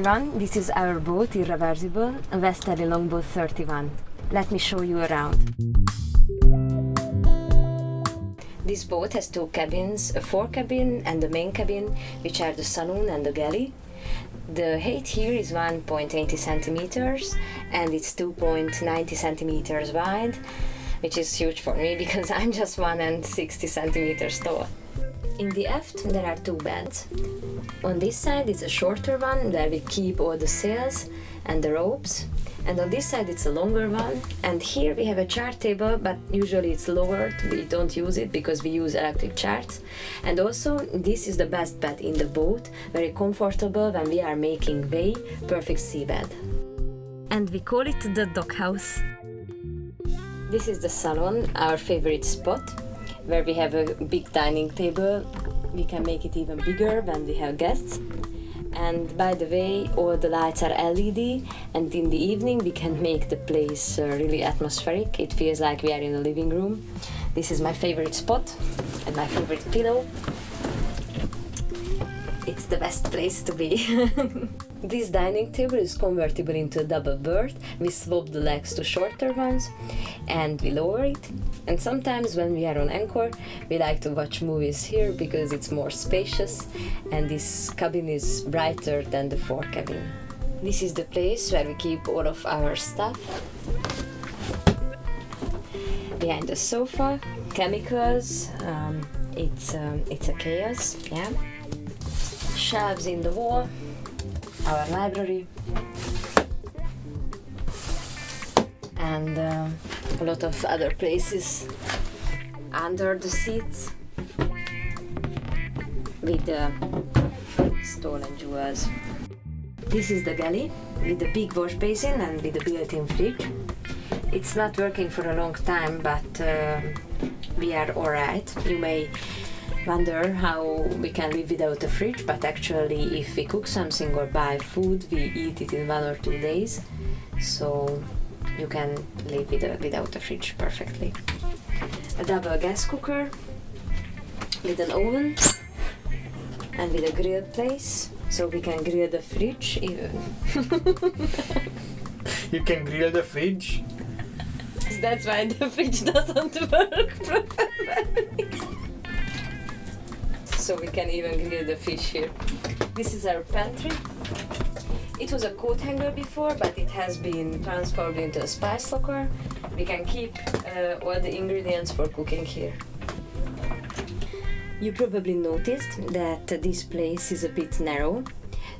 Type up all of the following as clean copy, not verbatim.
everyone, this is our boat, Irreversible, a Westerly Longbow 31. Let me show you around. This boat has two cabins, a forecabin and the main cabin, which are the saloon and the galley. The height here is 1.80 centimeters and it's 2.90 centimeters wide, which is huge for me because I'm just 1.60 centimeters tall. In the aft there are two beds. On this side it's a shorter one where we keep all the sails and the ropes, and on this side it's a longer one, and here we have a chart table, but usually it's lowered. We don't use it because we use electric charts. And also this is the best bed in the boat, very comfortable when we are making way, perfect seabed. And we call it the doghouse. This is the salon, our favorite spot, where we have a big dining table. We can make it even bigger when we have guests. And by the way, all the lights are LED, and in the evening we can make the place really atmospheric. It feels like we are in a living room. This is my favorite spot and my favorite pillow. It's the best place to be. This dining table is convertible into a double berth. We swap the legs to shorter ones and we lower it. And sometimes when we are on anchor, we like to watch movies here because it's more spacious and this cabin is brighter than the forecabin. This is the place where we keep all of our stuff. Behind the sofa, chemicals, it's a chaos, yeah. Shelves in the wall, our library, and a lot of other places under the seats with stolen jewels. This is the galley with the big wash basin and with the built-in fridge. It's not working for a long time, but we are alright. You may wonder how we can live without a fridge, but actually if we cook something or buy food, we eat it in 1 or 2 days, so you can live without a fridge perfectly. A double gas cooker with an oven and with a grill place, so we can grill the fridge even. You can grill the fridge? That's why the fridge doesn't work properly. So we can even grill the fish here. This is our pantry. It was a coat hanger before, but it has been transformed into a spice locker. We can keep all the ingredients for cooking here. You probably noticed that this place is a bit narrow,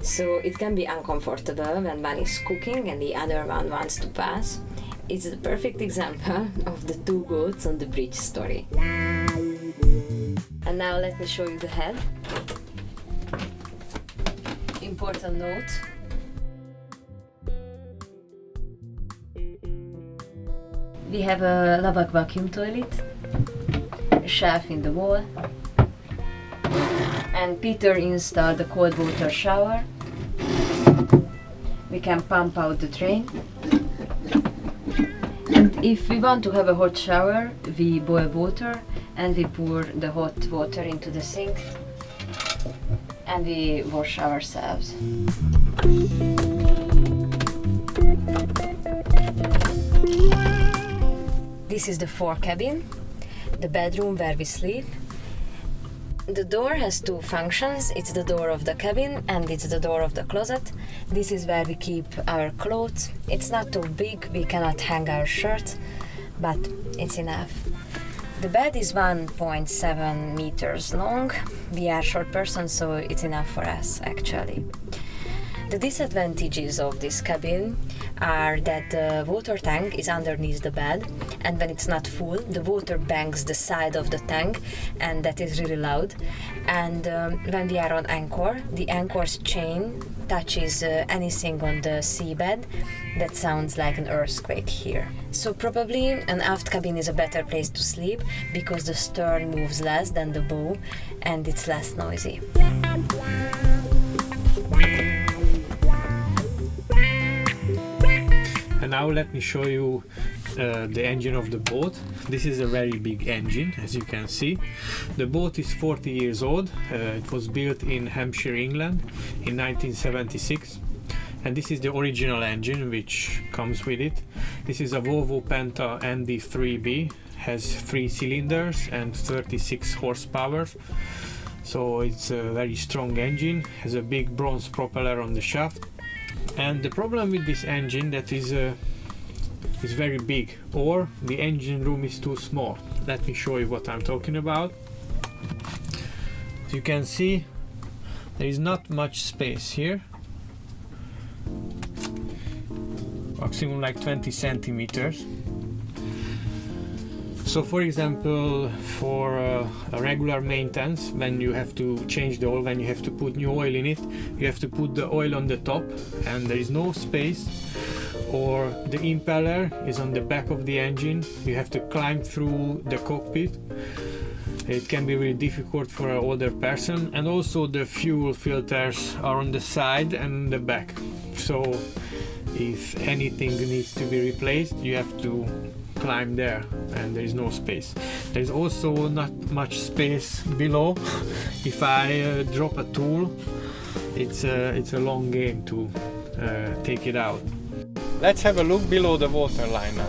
so it can be uncomfortable when one is cooking and the other one wants to pass. It's the perfect example of the two goats on the bridge story. And now let me show you the head. Important note. We have a Lavak vacuum toilet, a shelf in the wall, and Peter installed a cold water shower. We can pump out the drain. And if we want to have a hot shower, we boil water and we pour the hot water into the sink and we wash ourselves. This is the forecabin, the bedroom where we sleep. The door has two functions. It's the door of the cabin and it's the door of the closet. This is where we keep our clothes. It's not too big, we cannot hang our shirts, but it's enough. The bed is 1.7 meters long. We are short persons, so it's enough for us actually. The disadvantages of this cabin are that the water tank is underneath the bed, and when it's not full, the water bangs the side of the tank, and that is really loud. And when we are on anchor, the anchor's chain touches anything on the seabed. That sounds like an earthquake here. So probably an aft cabin is a better place to sleep because the stern moves less than the bow and it's less noisy. And now let me show you the engine of the boat. This is a very big engine, as you can see. The boat is 40 years old. It was built in Hampshire, England in 1976. and this is the original engine which comes with it. This is a Volvo Penta ND3B, has 3 cylinders and 36 horsepower, so it's a very strong engine, has a big bronze propeller on the shaft. And the problem with this engine that is very big, or the engine room is too small. Let me show you what I'm talking about. As you can see, there is not much space here, maximum like 20 centimeters. So for example, for a regular maintenance, when you have to change the oil, when you have to put new oil in it, you have to put the oil on the top and there is no space, or the impeller is on the back of the engine, you have to climb through the cockpit. It can be really difficult for an older person, and also the fuel filters are on the side and the back, so if anything needs to be replaced you have to climb there and there is no space. There is also not much space below. If I drop a tool, it's a long game to take it out. Let's have a look below the waterline now.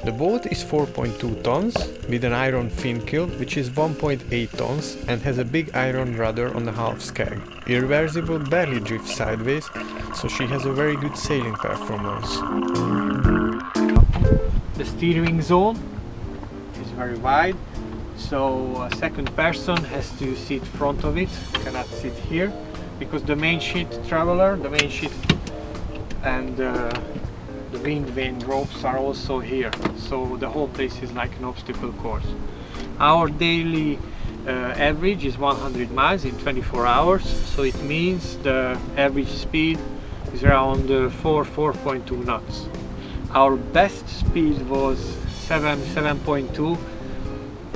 The boat is 4.2 tons with an iron fin keel, which is 1.8 tons and has a big iron rudder on the half skag. Irreversible barely drifts sideways, so she has a very good sailing performance. The steering zone is very wide, so a second person has to sit front of it, cannot sit here, because the main sheet traveler, the main sheet and the wind vane ropes are also here, so the whole place is like an obstacle course. Our daily average is 100 miles in 24 hours, so it means the average speed is around 4.2 knots. Our best speed was 7.2,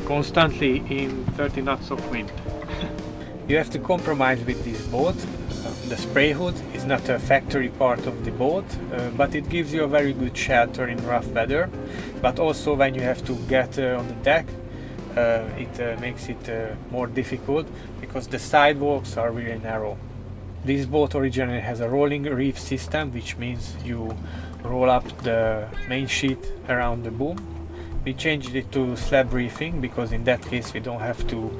constantly in 30 knots of wind. You have to compromise with this boat. The spray hood is not a factory part of the boat, but it gives you a very good shelter in rough weather. But also when you have to get on the deck, it makes it more difficult because the sidewalks are really narrow. This boat originally has a rolling reef system, which means you roll up the main sheet around the boom. We changed it to slab reefing because in that case we don't have to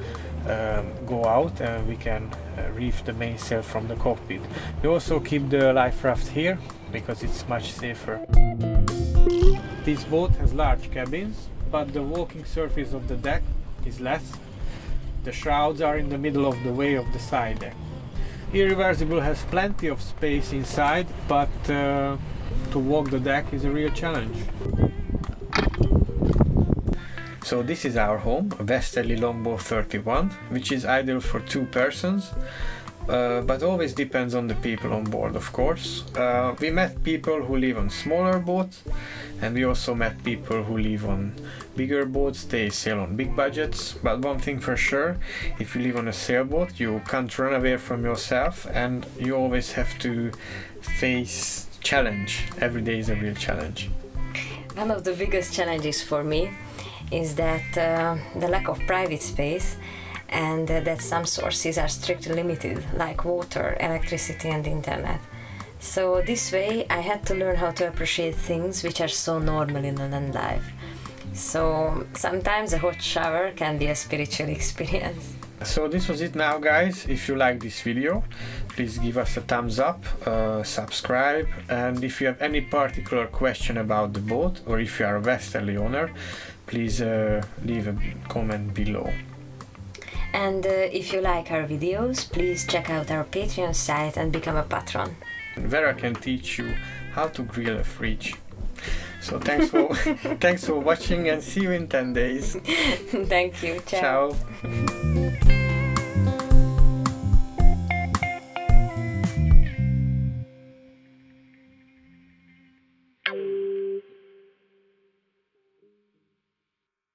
go out and we can reef the mainsail from the cockpit. We also keep the life raft here because it's much safer. This boat has large cabins, but the walking surface of the deck is less. The shrouds are in the middle of the way of the side deck. Irreversible has plenty of space inside, but to walk the deck is a real challenge. So this is our home, a Westerly Longbow 31, which is ideal for 2 persons, but always depends on the people on board, of course. We met people who live on smaller boats, and we also met people who live on bigger boats. They sail on big budgets, but one thing for sure, if you live on a sailboat, you can't run away from yourself, and you always have to face challenge. Every day is a real challenge. One of the biggest challenges for me is that the lack of private space, and that some sources are strictly limited, like water, electricity and internet. So this way I had to learn how to appreciate things which are so normal in land life. So sometimes a hot shower can be a spiritual experience. So this was it now, guys. If you like this video, please give us a thumbs up, subscribe, and if you have any particular question about the boat, or if you are a Westerly owner, please leave a comment below. And if you like our videos, please check out our Patreon site and become a patron, where I can teach you how to grill a fridge. So thanks for thanks for watching, and see you in 10 days. Thank you. Ciao. Ciao.